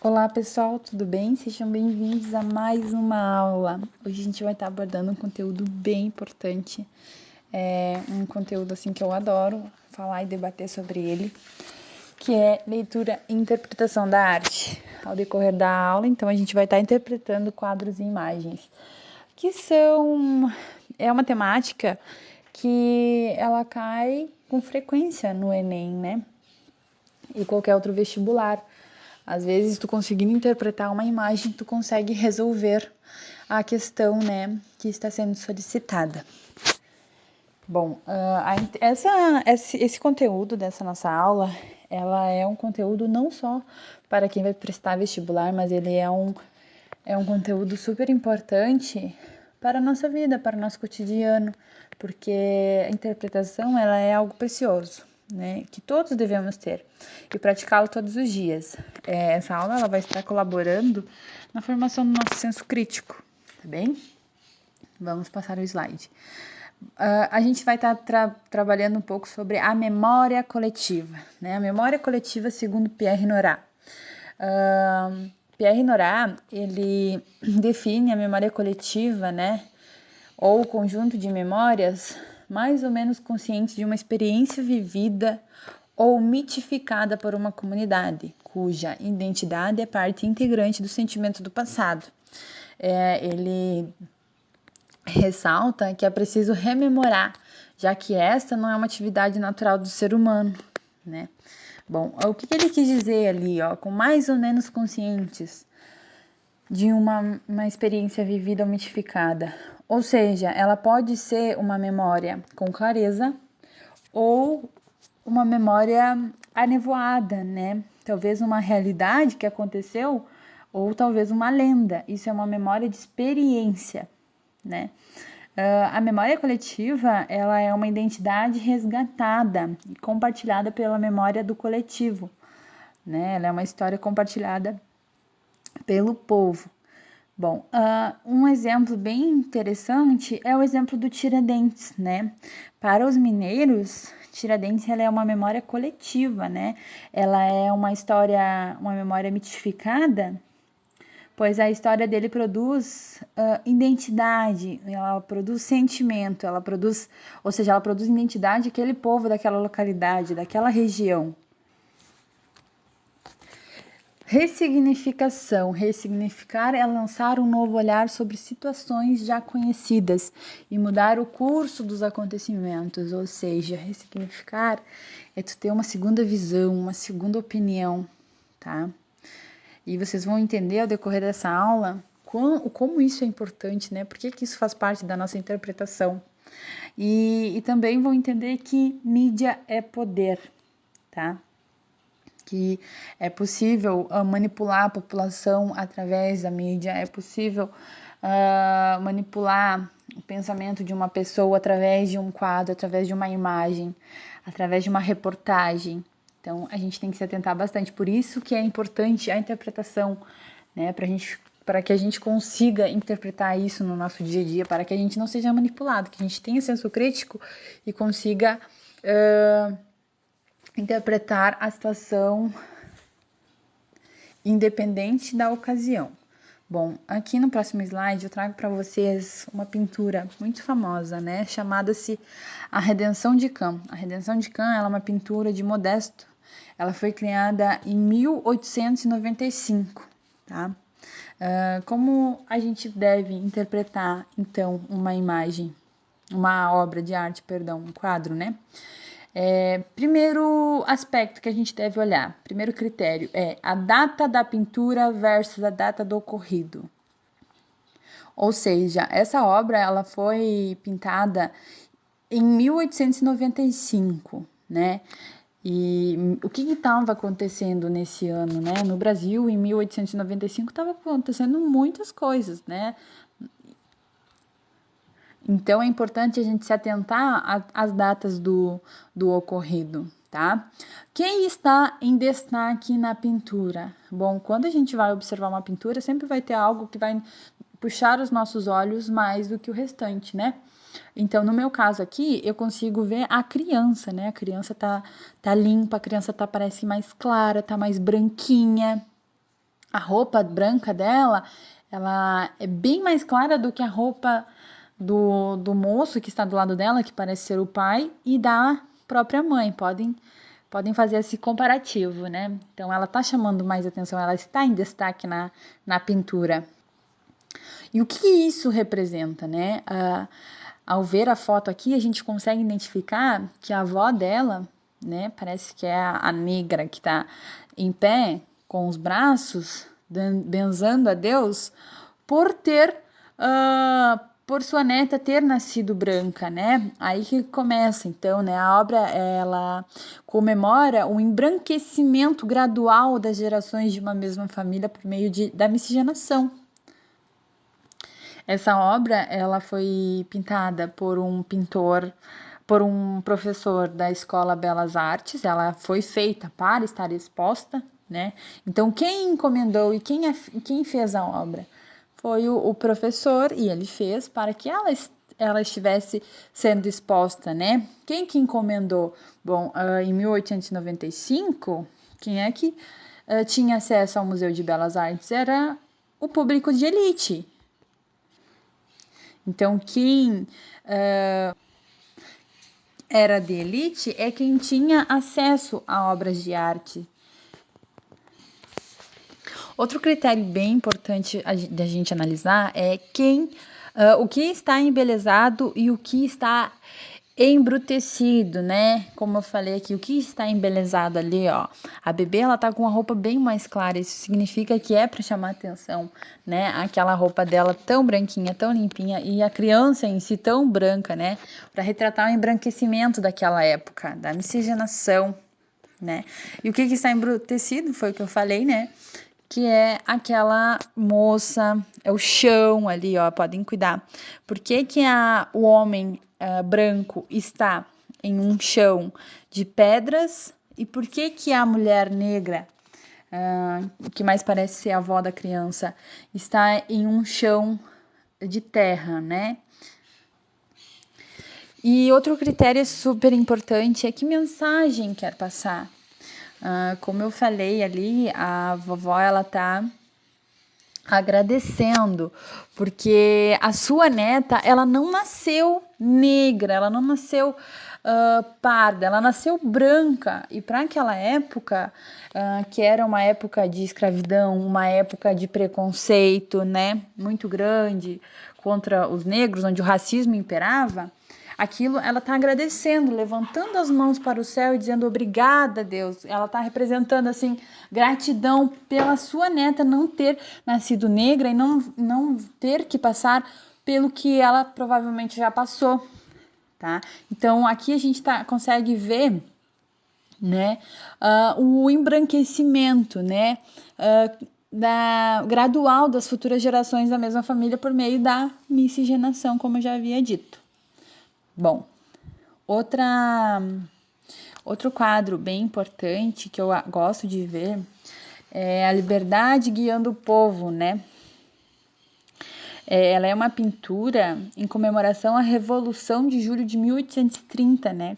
Olá pessoal, tudo bem? Sejam bem-vindos a mais uma aula. Hoje a gente vai estar abordando um conteúdo bem importante, um conteúdo assim que eu adoro falar e debater sobre ele, que é leitura e interpretação da arte. Ao decorrer da aula, então a gente vai estar interpretando quadros e imagens, que é uma temática que ela cai com frequência no Enem, né? E qualquer outro vestibular. Às vezes, tu conseguindo interpretar uma imagem, tu consegue resolver a questão, né, que está sendo solicitada. Bom, esse conteúdo dessa nossa aula, ela é um conteúdo não só para quem vai prestar vestibular, mas ele é um conteúdo super importante para a nossa vida, para o nosso cotidiano, porque a interpretação, ela é algo precioso, né, que todos devemos ter e praticá-lo todos os dias. Essa aula ela vai estar colaborando na formação do nosso senso crítico, tá bem? Vamos passar o slide. A gente vai estar trabalhando um pouco sobre a memória coletiva, né? A memória coletiva segundo Pierre Nora. Pierre Nora, ele define a memória coletiva, né, ou o conjunto de memórias mais ou menos conscientes de uma experiência vivida ou mitificada por uma comunidade, cuja identidade é parte integrante do sentimento do passado. Ele ressalta que é preciso rememorar, já que esta não é uma atividade natural do ser humano, né? Bom, o que ele quis dizer ali, ó, com mais ou menos conscientes de uma experiência vivida ou mitificada? Ou seja, ela pode ser uma memória com clareza ou uma memória anevoada, né? Talvez uma realidade que aconteceu ou talvez uma lenda. Isso é uma memória de experiência, né? A memória coletiva, ela é uma identidade resgatada e compartilhada pela memória do coletivo, né? Ela é uma história compartilhada pelo povo. Bom, um exemplo bem interessante é o exemplo do Tiradentes, né? Para os mineiros, Tiradentes ela é uma memória coletiva, né? Ela é uma história, uma memória mitificada, pois a história dele produz identidade, ela produz sentimento, ou seja, ela produz identidade daquele povo, daquela localidade, daquela região. Ressignificação. Ressignificar é lançar um novo olhar sobre situações já conhecidas e mudar o curso dos acontecimentos, ou seja, ressignificar é tu ter uma segunda visão, uma segunda opinião, tá? E vocês vão entender ao decorrer dessa aula como isso é importante, né? Por que isso faz parte da nossa interpretação. E também vão entender que mídia é poder, tá? Que é possível manipular a população através da mídia, é possível manipular o pensamento de uma pessoa através de um quadro, através de uma imagem, através de uma reportagem. Então, a gente tem que se atentar bastante. Por isso que é importante a interpretação, né, para que a gente consiga interpretar isso no nosso dia a dia, para que a gente não seja manipulado, que a gente tenha senso crítico e consiga interpretar a situação independente da ocasião. Bom, aqui no próximo slide eu trago para vocês uma pintura muito famosa, né, chamada-se A Redenção de Caen. A Redenção de Caen ela é uma pintura de Modesto. Ela foi criada em 1895, tá? Como a gente deve interpretar, então, uma imagem, uma obra de arte, perdão, um quadro, né? Primeiro aspecto que a gente deve olhar, primeiro critério é a data da pintura versus a data do ocorrido. Ou seja, essa obra ela foi pintada em 1895, né? E o que estava acontecendo nesse ano, né? No Brasil, em 1895, estava acontecendo muitas coisas, né? Então, é importante a gente se atentar às datas do ocorrido, tá? Quem está em destaque na pintura? Bom, quando a gente vai observar uma pintura, sempre vai ter algo que vai puxar os nossos olhos mais do que o restante, né? Então, no meu caso aqui, eu consigo ver a criança, né? A criança tá limpa, a criança parece mais clara, tá mais branquinha. a roupa branca dela, ela é bem mais clara do que a roupa do moço que está do lado dela, que parece ser o pai, e da própria mãe. Podem fazer esse comparativo, né? Então, ela está chamando mais atenção, ela está em destaque na pintura. E o que isso representa, né? Ao ver a foto aqui, a gente consegue identificar que a avó dela, né? Parece que é a negra que está em pé, com os braços, benzando a Deus, por sua neta ter nascido branca, né? Aí que começa, então, né? A obra, ela comemora o embranquecimento gradual das gerações de uma mesma família por meio da miscigenação. Essa obra, ela foi pintada por um pintor, por um professor da Escola Belas Artes, ela foi feita para estar exposta, né? Então, quem encomendou e quem fez a obra? Foi o professor, e ele fez para que ela estivesse sendo exposta, né? Quem que encomendou? Bom, em 1895, quem é que tinha acesso ao Museu de Belas Artes? Era o público de elite. Então, quem era de elite é quem tinha acesso a obras de arte. Outro critério bem importante da gente analisar é o que está embelezado e o que está embrutecido, né? Como eu falei aqui, o que está embelezado ali, ó. A bebê, ela tá com uma roupa bem mais clara, isso significa que é para chamar atenção, né? Aquela roupa dela tão branquinha, tão limpinha, e a criança em si tão branca, né? Para retratar o embranquecimento daquela época, da miscigenação, né? E o que está embrutecido, foi o que eu falei, né? Que é aquela moça, é o chão ali, ó, podem cuidar. Por que o homem branco está em um chão de pedras e por que a mulher negra, que mais parece ser a avó da criança, está em um chão de terra, né? E outro critério super importante é que mensagem quer passar. Como eu falei ali, a vovó, ela tá agradecendo, porque a sua neta, ela não nasceu negra, ela não nasceu parda, ela nasceu branca, e para aquela época, que era uma época de escravidão, uma época de preconceito, né, muito grande contra os negros, onde o racismo imperava, aquilo, ela está agradecendo, levantando as mãos para o céu e dizendo obrigada, Deus. Ela está representando, assim, gratidão pela sua neta não ter nascido negra e não ter que passar pelo que ela provavelmente já passou, tá? Então, aqui a gente consegue ver, né, o embranquecimento, né, gradual das futuras gerações da mesma família por meio da miscigenação, como eu já havia dito. Bom, outro quadro bem importante que eu gosto de ver é a liberdade guiando o povo, né? Ela é uma pintura em comemoração à Revolução de Julho de 1830, né?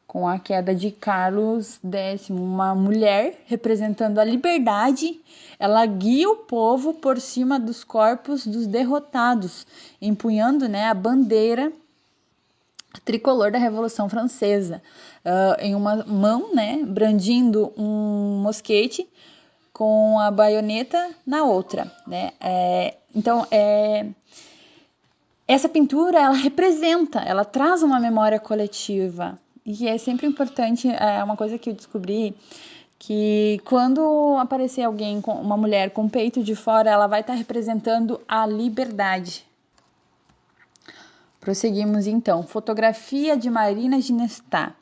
Com a queda de Carlos X, uma mulher representando a liberdade, ela guia o povo por cima dos corpos dos derrotados, empunhando, né, a bandeira tricolor da Revolução Francesa, em uma mão, né, brandindo um mosquete com a baioneta na outra, né? Então, essa pintura, ela representa, ela traz uma memória coletiva, e é sempre importante, uma coisa que eu descobri, que quando aparecer alguém, uma mulher com o peito de fora, ela vai estar representando a liberdade. Prosseguimos então. Fotografia de Marina Ginestar.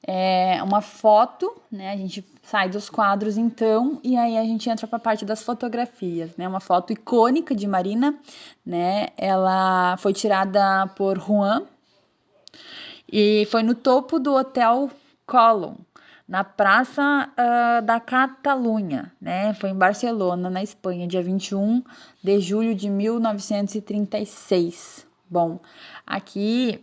É uma foto, né? A gente sai dos quadros então e aí a gente entra para a parte das fotografias, né? Uma foto icônica de Marina, né? Ela foi tirada por Juan e foi no topo do Hotel Colón, na Praça da Catalunha, né? Foi em Barcelona, na Espanha, dia 21 de julho de 1936. Bom, aqui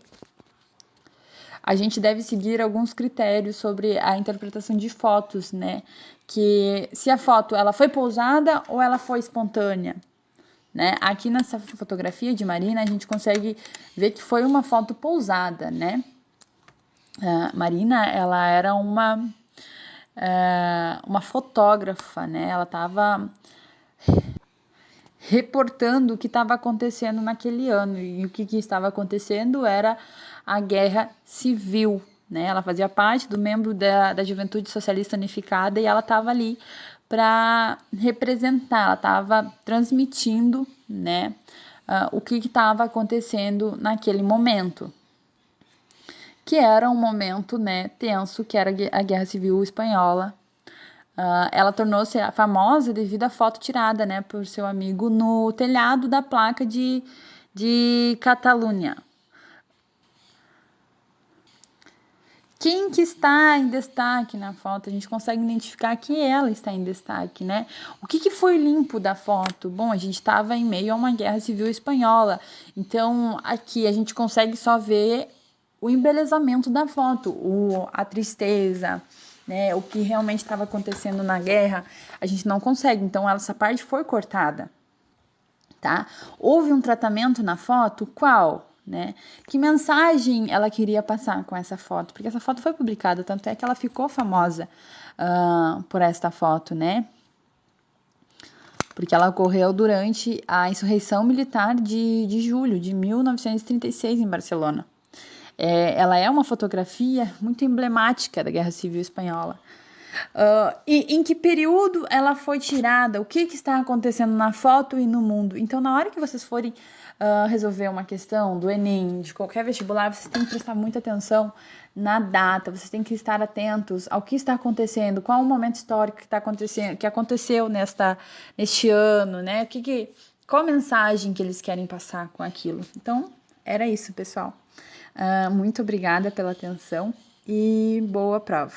a gente deve seguir alguns critérios sobre a interpretação de fotos, né? que se a foto ela foi pousada ou ela foi espontânea, né? Aqui nessa fotografia de Marina a gente consegue ver que foi uma foto pousada, né? Marina, ela era uma fotógrafa, né? Ela estava reportando o que estava acontecendo naquele ano, e o que estava acontecendo era a Guerra Civil, né? Ela fazia parte do membro da Juventude Socialista Unificada e ela estava ali para representar, ela estava transmitindo, né, o que estava acontecendo naquele momento, que era um momento, né, tenso, que era a Guerra Civil Espanhola. Ela tornou-se famosa devido à foto tirada, né, por seu amigo no telhado da placa de Catalunha. Quem que está em destaque na foto? A gente consegue identificar que ela está em destaque, né? O que foi limpo da foto? Bom, a gente estava em meio a uma guerra civil espanhola, então aqui a gente consegue só ver o embelezamento da foto, a tristeza, né? O que realmente estava acontecendo na guerra, a gente não consegue. Então essa parte foi cortada, tá? Houve um tratamento na foto, qual? Né? Que mensagem ela queria passar com essa foto? Porque essa foto foi publicada, tanto é que ela ficou famosa por esta foto, né? Porque ela ocorreu durante a insurreição militar de julho de 1936 em Barcelona. Ela é uma fotografia muito emblemática da Guerra Civil Espanhola. E em que período ela foi tirada? O que está acontecendo na foto e no mundo? Então, na hora que vocês forem resolver uma questão do Enem, de qualquer vestibular, vocês têm que prestar muita atenção na data, vocês têm que estar atentos ao que está acontecendo, qual o momento histórico que está acontecendo, que aconteceu neste ano, né? Qual a mensagem que eles querem passar com aquilo? Então, era isso, pessoal. Muito obrigada pela atenção e boa prova.